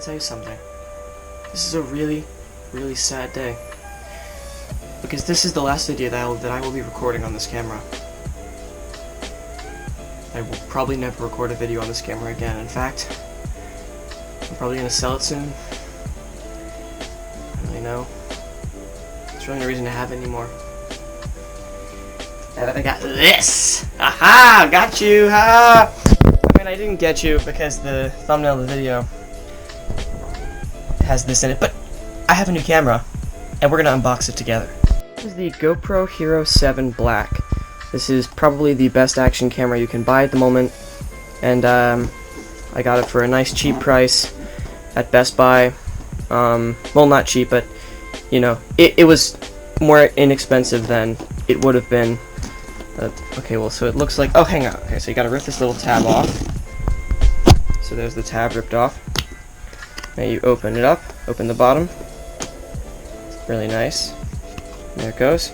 tell you something. This is a really, really sad day. Because this is the last video that I will be recording on this camera. I will probably never record a video on this camera again. In fact, I'm probably going to sell it soon. I don't really know. There's really no reason to have it anymore. And then I got this! Aha! Got you! Ha! I mean, I didn't get you because the thumbnail of the video has this in it, but I have a new camera, and we're going to unbox it together. This is the GoPro Hero 7 Black. This is probably the best action camera you can buy at the moment, and I got it for a nice cheap price at Best Buy. Well, not cheap, but, you know, it was more inexpensive than it would have been. Okay, well, so it looks like, oh, hang on. Okay, so you gotta rip this little tab off. So there's the tab ripped off. Now you open it up, open the bottom. Really nice. There it goes.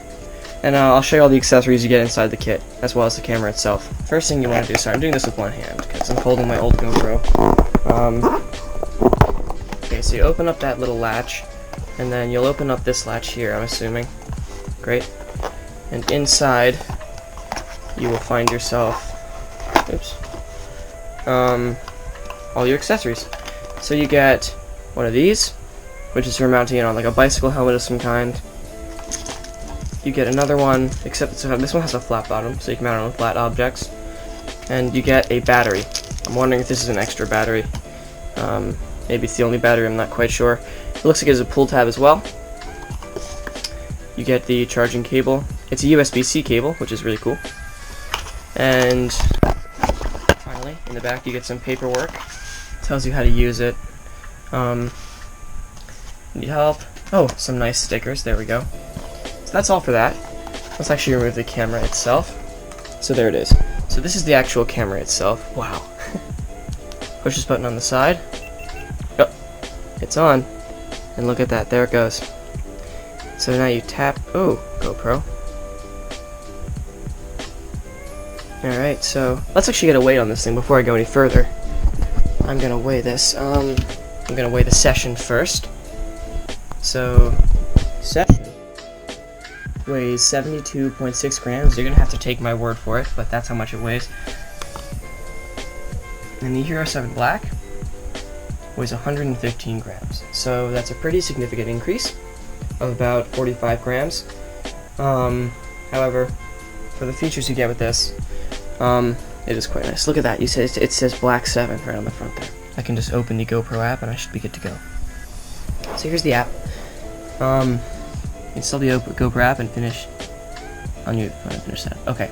And I'll show you all the accessories you get inside the kit, as well as the camera itself. First thing you want to do, sorry, I'm doing this with one hand, because I'm holding my old GoPro. Okay, so you open up that little latch, and then you'll open up this latch here, I'm assuming. Great. And inside, you will find yourself, oops, all your accessories. So you get one of these, which is for mounting it on like a bicycle helmet of some kind. You get another one, except this one has a flat bottom, so you can mount it on flat objects. And you get a battery. I'm wondering if this is an extra battery. Maybe it's the only battery, I'm not quite sure. It looks like it has a pull tab as well. You get the charging cable. It's a USB-C cable, which is really cool. And finally, in the back you get some paperwork. It tells you how to use it. Need help? Oh, some nice stickers, there we go. So that's all for that. Let's actually remove the camera itself. So there it is. So this is the actual camera itself. Wow. Push this button on the side. Oh, it's on. And look at that, there it goes. So now you tap, oh, GoPro. Alright, so let's actually get a weight on this thing before I go any further. I'm gonna weigh this. I'm gonna weigh the session first. So, session weighs 72.6 grams. You're gonna have to take my word for it, but that's how much it weighs. And the Hero 7 Black weighs 115 grams. So that's a pretty significant increase of about 45 grams. However, for the features you get with this, it is quite nice. Look at that. It says Black 7 right on the front there. I can just open the GoPro app and I should be good to go. So here's the app. Install the GoPro app and finish that. Okay.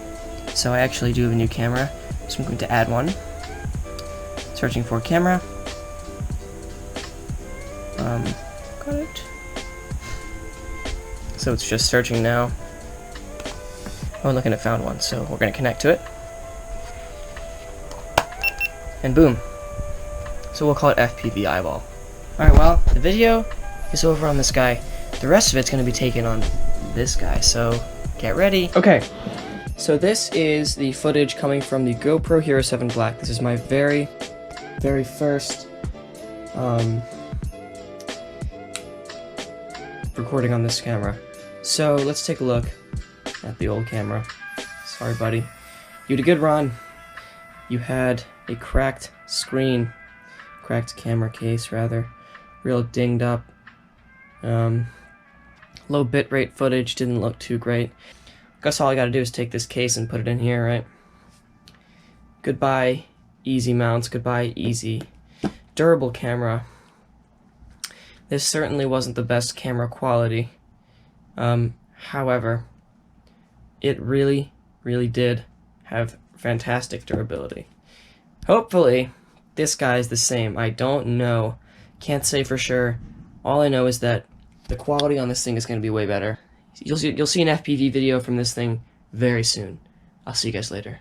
So I actually do have a new camera, so I'm going to add one. Searching for camera. Got it. So it's just searching now. Oh, look, and it found one, so we're going to connect to it. And boom. So we'll call it FPV eyeball. Alright, well, the video is over on this guy. The rest of it's going to be taken on this guy, so get ready. Okay, so this is the footage coming from the GoPro Hero 7 Black. This is my very, very first recording on this camera. So let's take a look at the old camera. Sorry, buddy. You had a good run. You had a cracked screen, cracked camera case rather, real dinged up. Low bitrate footage, didn't look too great. Guess all I gotta do is take this case and put it in here, right? Goodbye, easy mounts, goodbye, easy. Durable camera. This certainly wasn't the best camera quality. However, it really, really did have fantastic durability. Hopefully, this guy's the same. I don't know. Can't say for sure. All I know is that the quality on this thing is going to be way better. You'll see an FPV video from this thing very soon. I'll see you guys later.